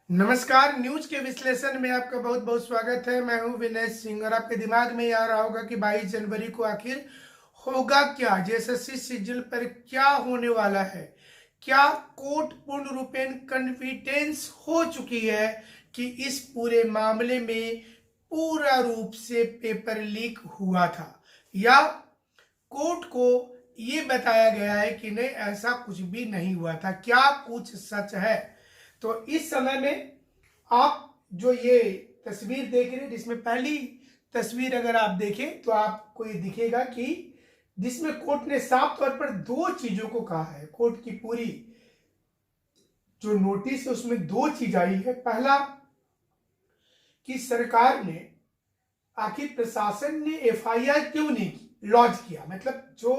नमस्कार। न्यूज के विश्लेषण में आपका बहुत बहुत स्वागत है। मैं हूं विनय सिंह और आपके दिमाग में आ रहा होगा कि 22 जनवरी को आखिर होगा क्या, जेएसएससी सीजीएल पर क्या होने वाला है। क्या कोर्ट पूर्ण रूपेण कन्फिडेंस हो चुकी है कि इस पूरे मामले में पूरा रूप से पेपर लीक हुआ था, या कोर्ट को ये बताया गया है कि नहीं, ऐसा कुछ भी नहीं हुआ था, क्या कुछ सच है। तो इस समय में आप जो ये तस्वीर देख रहे हैं, जिसमें पहली तस्वीर अगर आप देखें तो आपको ये दिखेगा कि जिसमें कोर्ट ने साफ तौर पर दो चीजों को कहा है। कोर्ट की पूरी जो नोटिस है उसमें दो चीज आई है। पहला कि सरकार ने, आखिर प्रशासन ने एफआईआर क्यों नहीं लॉन्च किया, मतलब जो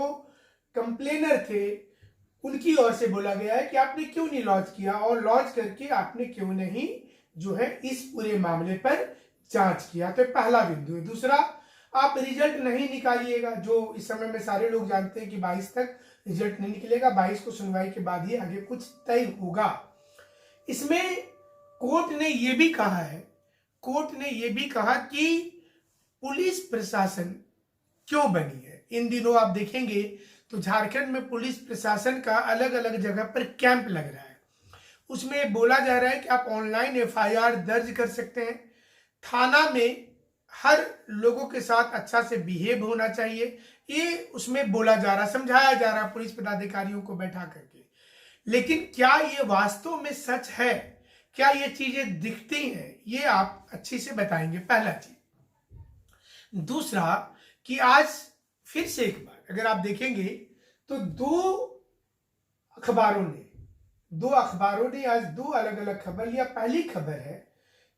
कंप्लेनर थे उनकी ओर से बोला गया है कि आपने क्यों नहीं लॉन्च किया, और लॉन्च करके आपने क्यों नहीं जो है इस पूरे मामले पर जांच किया। तो पहला बिंदु है। दूसरा, आप रिजल्ट नहीं निकालिएगा, जो इस समय में सारे लोग जानते हैं कि 22 तक रिजल्ट नहीं निकलेगा, 22 को सुनवाई के बाद ही आगे कुछ तय होगा। इसमें कोर्ट ने यह भी कहा है, कोर्ट ने यह भी कहा कि पुलिस प्रशासन क्यों बनी है। इन दिनों आप देखेंगे तो झारखंड में पुलिस प्रशासन का अलग अलग जगह पर कैंप लग रहा है। उसमें बोला जा रहा है कि आप ऑनलाइन एफआईआर दर्ज कर सकते हैं। थाना में हर लोगों के साथ अच्छा से बिहेव होना चाहिए, ये उसमें बोला जा रहा, समझाया जा रहा पुलिस पदाधिकारियों को बैठा करके। लेकिन क्या ये वास्तव में सच है, क्या ये चीजें दिखती हैं, ये आप अच्छी से बताएंगे, पहला चीज। दूसरा कि आज फिर से एक बार अगर आप देखेंगे तो दो अखबारों ने आज दो अलग अलग खबर लिया। पहली खबर है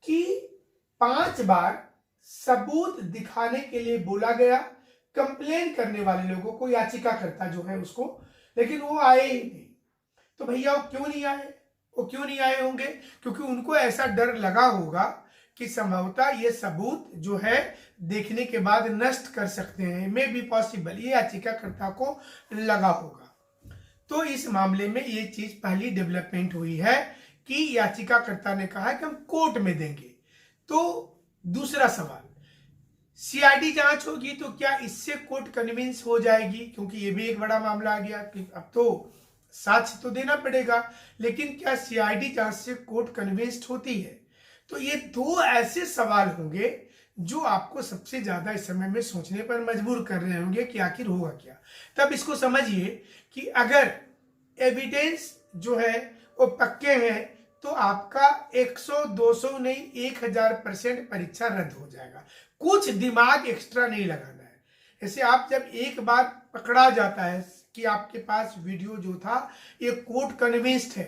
कि 5 बार सबूत दिखाने के लिए बोला गया कंप्लेन करने वाले लोगों को, याचिकाकर्ता जो है उसको, लेकिन वो आए ही नहीं। तो भैया वो क्यों नहीं आए? वो क्यों नहीं आए होंगे? क्योंकि उनको ऐसा डर लगा होगा कि संभवतः ये सबूत जो है देखने के बाद नष्ट कर सकते हैं, मे बी पॉसिबल, ये याचिकाकर्ता को लगा होगा। तो इस मामले में ये चीज पहली डेवलपमेंट हुई है कि याचिकाकर्ता ने कहा कि हम कोर्ट में देंगे। तो दूसरा सवाल, सीआईडी जांच होगी तो क्या इससे कोर्ट कन्विंस हो जाएगी? क्योंकि ये भी एक बड़ा मामला आ गया कि अब तो साक्ष्य तो देना पड़ेगा, लेकिन क्या सीआईडी जांच से कोर्ट कन्विंस्ड होती है? तो ये दो ऐसे सवाल होंगे जो आपको सबसे ज्यादा इस समय में सोचने पर मजबूर कर रहे होंगे कि आखिर होगा क्या। तब इसको समझिए कि अगर एविडेंस जो है वो पक्के हैं तो आपका 100 200 नहीं 1000% परीक्षा रद्द हो जाएगा। कुछ दिमाग एक्स्ट्रा नहीं लगाना है। ऐसे आप जब एक बार पकड़ा जाता है कि आपके पास वीडियो जो था ये कोर्ट कन्विंस्ड है,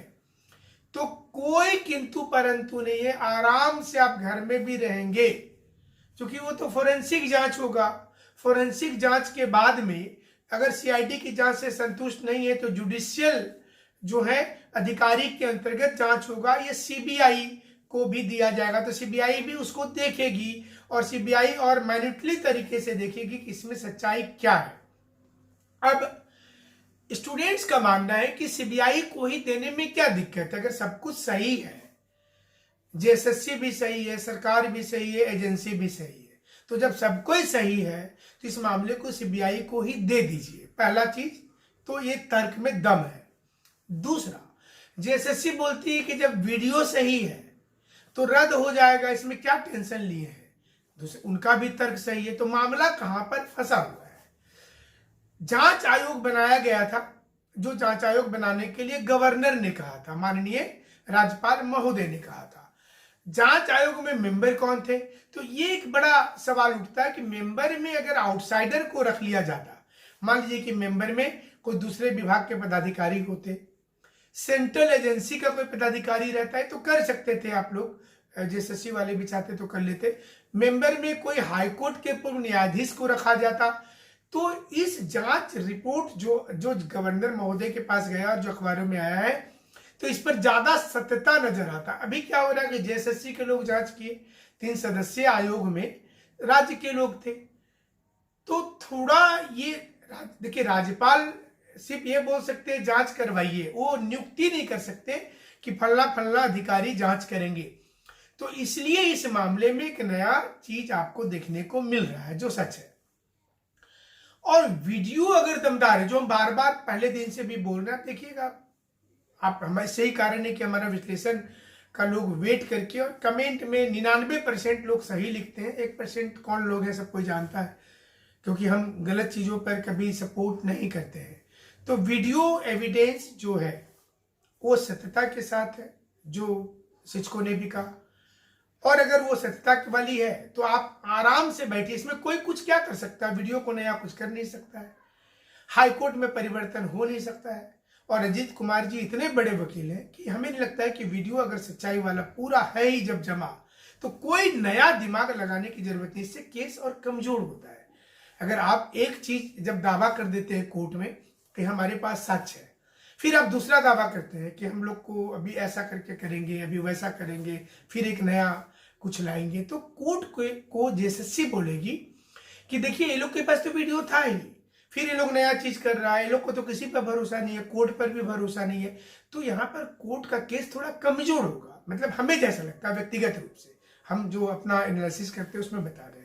तो कोई किंतु परंतु नहीं है, आराम से आप घर में भी रहेंगे, क्योंकि वो तो फोरेंसिक जांच होगा। फोरेंसिक जांच के बाद में अगर सीआईडी की जांच से संतुष्ट नहीं है तो जुडिशियल जो है अधिकारी के अंतर्गत जांच होगा, ये सीबीआई को भी दिया जाएगा। तो सीबीआई भी उसको देखेगी और सीबीआई और मैन्युटली तरीके से देखेगी कि इसमें सच्चाई क्या है। अब स्टूडेंट्स का मानना है कि सीबीआई को ही देने में क्या दिक्कत है, अगर सब कुछ सही है, जेएसएससी भी सही है, सरकार भी सही है, एजेंसी भी सही है, तो जब सब कोई सही है तो इस मामले को सीबीआई को ही दे दीजिए। पहला चीज तो ये तर्क में दम है। दूसरा, जेएसएससी बोलती है कि जब वीडियो सही है तो रद्द हो जाएगा, इसमें क्या टेंशन लिए है। दूसरा, उनका भी तर्क सही है, तो मामला कहां पर फंसा हुआ है। जांच आयोग बनाया गया था, जो जांच आयोग बनाने के लिए गवर्नर ने कहा था, माननीय राज्यपाल महोदय ने कहा था। जांच आयोग में मेंबर कौन थे? तो ये एक बड़ा सवाल उठता है कि मेंबर में अगर आउटसाइडर को रख लिया जाता, मान लीजिए कि मेंबर में कोई दूसरे विभाग के पदाधिकारी होते, सेंट्रल एजेंसी का कोई पदाधिकारी रहता है तो कर सकते थे आप लोग, जेएसएससी वाले भी चाहते तो कर लेते। मेंबर में कोई हाईकोर्ट के पूर्व न्यायाधीश को रखा जाता, तो इस जांच रिपोर्ट जो गवर्नर महोदय के पास गया और जो अखबारों में आया है, तो इस पर ज्यादा सत्यता नजर आता। अभी क्या हो रहा है कि जेएसएससी के लोग जांच किए, 3 सदस्यीय आयोग में राज्य के लोग थे, तो थोड़ा ये देखिए, राज्यपाल सिर्फ ये बोल सकते हैं जांच करवाइए, वो नियुक्ति नहीं कर सकते कि फल्ला फल्ला अधिकारी जांच करेंगे। तो इसलिए इस मामले में एक नया चीज आपको देखने को मिल रहा है जो सच है। और वीडियो अगर दमदार है, जो हम बार बार पहले दिन से भी बोल रहे हैं, देखिएगा आप, हमारे सही कारण है कि हमारा विश्लेषण का लोग वेट करके और कमेंट में 99% लोग सही लिखते हैं, 1% कौन लोग हैं सब कोई जानता है, क्योंकि हम गलत चीजों पर कभी सपोर्ट नहीं करते हैं। तो वीडियो एविडेंस जो है वो सत्यता के साथ है, जो शिक्षकों ने भी कहा, और अगर वो सत्यता वाली है तो आप आराम से बैठिए, इसमें कोई कुछ क्या कर सकता है, वीडियो को नया कुछ कर नहीं सकता है, हाईकोर्ट में परिवर्तन हो नहीं सकता है। और अजीत कुमार जी इतने बड़े वकील हैं कि हमें नहीं लगता है कि वीडियो अगर सच्चाई वाला पूरा है ही जब जमा, तो कोई नया दिमाग लगाने की जरूरत नहीं, इससे केस और कमजोर होता है। अगर आप एक चीज जब दावा कर देते हैं कोर्ट में कि हमारे पास सच है, फिर आप दूसरा दावा करते हैं कि हम लोग को अभी ऐसा करके करेंगे, अभी वैसा करेंगे, फिर एक नया कुछ लाएंगे, तो कोर्ट को जेएसएससी बोलेगी कि देखिए ये लोग के पास तो वीडियो था ही, फिर ये लोग नया चीज कर रहा है, ये लोग को तो किसी पर भरोसा नहीं है, कोर्ट पर भी भरोसा नहीं है। तो यहाँ पर कोर्ट का केस थोड़ा कमजोर होगा, मतलब हमें जैसा लगता है व्यक्तिगत रूप से, हम जो अपना एनालिसिस करते हैं उसमें बता रहे हैं।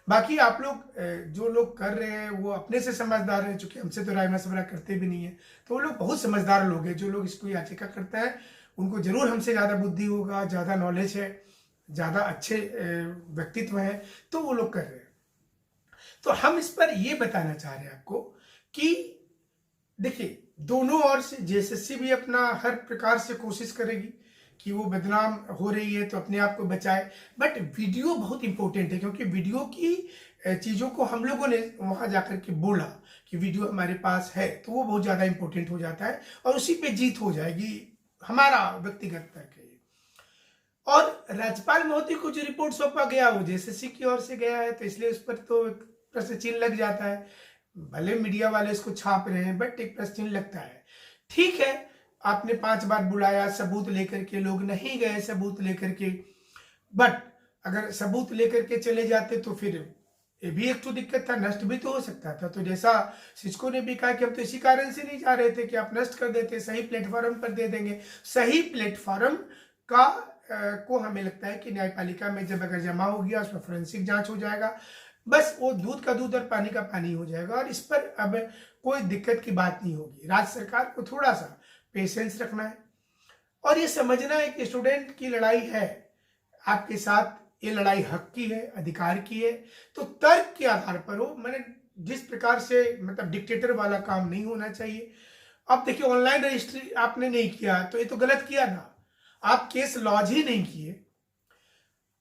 बाकी आप लोग जो लोग कर रहे हैं वो अपने से समझदार हैं, चूंकि हमसे तो राय मशवरा करते भी नहीं है, तो वो लोग बहुत समझदार लोग हैं। जो लोग इसको याचिका करते हैं उनको जरूर हमसे ज्यादा बुद्धि होगा, ज्यादा नॉलेज है, ज्यादा अच्छे व्यक्तित्व है, तो वो लोग कर रहे हैं। तो हम इस पर ये बताना चाह रहे हैं आपको कि देखिए दोनों ओर से जेएसएससी भी अपना हर प्रकार से कोशिश करेगी कि वो बदनाम हो रही है तो अपने आप को बचाए, बट वीडियो बहुत इंपॉर्टेंट है, क्योंकि वीडियो की चीजों को हम लोगों ने वहां जाकर के बोला कि वीडियो हमारे पास है, तो वो बहुत ज्यादा इंपॉर्टेंट हो जाता है और उसी पे जीत हो जाएगी, हमारा व्यक्तिगत तर्क है। और राज्यपाल महोदय को जो रिपोर्ट सौंपा गया वो जेएसएससी की ओर से गया है, तो इसलिए उस पर तो प्रश्न चिन्ह लग जाता है। भले मीडिया वाले इसको छाप रहे हैं, बट एक प्रश्न चिन्ह लगता है। ठीक है, आपने 5 बार बुलाया, सबूत लेकर के लोग नहीं गए, सबूत लेकर के, बट अगर सबूत लेकर के चले जाते तो फिर ये भी एक तो दिक्कत था, नष्ट भी तो हो सकता था। तो जैसा शिक्षकों ने भी कहा कि हम तो इसी कारण से नहीं जा रहे थे कि आप नष्ट कर देते, सही प्लेटफॉर्म पर दे देंगे। सही प्लेटफॉर्म का को हमें लगता है कि न्यायपालिका में जब अगर जमा हो गया, उसमें फोरेंसिक जांच हो जाएगा, बस वो दूध का दूध और पानी का पानी हो जाएगा, और इस पर अब कोई दिक्कत की बात नहीं होगी। राज्य सरकार को थोड़ा सा पेशेंस रखना है और ये समझना है कि स्टूडेंट की लड़ाई है आपके साथ, ये लड़ाई हक की है, अधिकार की है, तो तर्क के आधार पर हो। मैंने जिस प्रकार से मतलब डिक्टेटर वाला काम नहीं होना चाहिए। अब देखिए ऑनलाइन रजिस्ट्री आपने नहीं किया तो ये तो गलत किया ना, आप केस लॉन्च ही नहीं किए,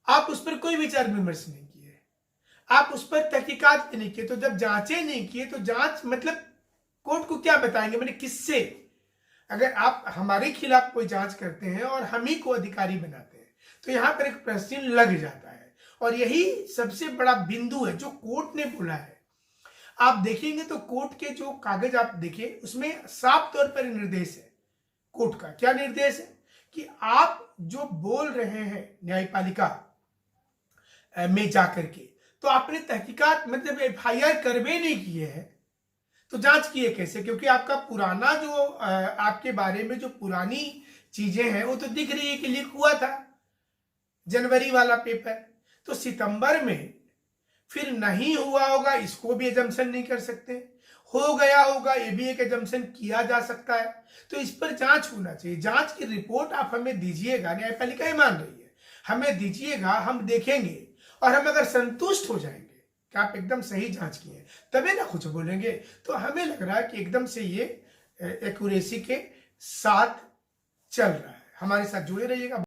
आप उस पर कोई विचार विमर्श नहीं किए, आप उस पर तहकीकात नहीं किए, तो जब जांचें नहीं किए तो जांच मतलब कोर्ट को क्या बताएंगे, मैंने किससे? अगर आप हमारे खिलाफ कोई जांच करते हैं और हम ही को अधिकारी बनाते हैं तो यहां पर एक प्रश्न लग जाता है, और यही सबसे बड़ा बिंदु है जो कोर्ट ने बोला है। आप देखेंगे तो कोर्ट के जो कागज आप देखिए उसमें साफ तौर पर निर्देश है, कोर्ट का क्या निर्देश है कि आप जो बोल रहे हैं न्यायपालिका में जाकर के, तो आपने तहकीकात मतलब एफआईआर करवे नहीं किए हैं तो जांच किए कैसे? क्योंकि आपका पुराना जो आपके बारे में जो पुरानी चीजें हैं वो तो दिख रही है कि लीक हुआ था जनवरी वाला पेपर, तो सितंबर में फिर नहीं हुआ होगा इसको भी एजम्पशन नहीं कर सकते, हो गया होगा ये भी एक एजम्पशन किया जा सकता है। तो इस पर जांच होना चाहिए, जांच की रिपोर्ट आप हमें दीजिएगा, न्यायपालिका ही मान रही है, हमें दीजिएगा, हम देखेंगे और हम अगर संतुष्ट हो जाएंगे कि आप एकदम सही जांच किए तभी ना कुछ बोलेंगे। तो हमें लग रहा है कि एकदम से ये एक्यूरेसी के साथ चल रहा है। हमारे साथ जुड़े रहिएगा।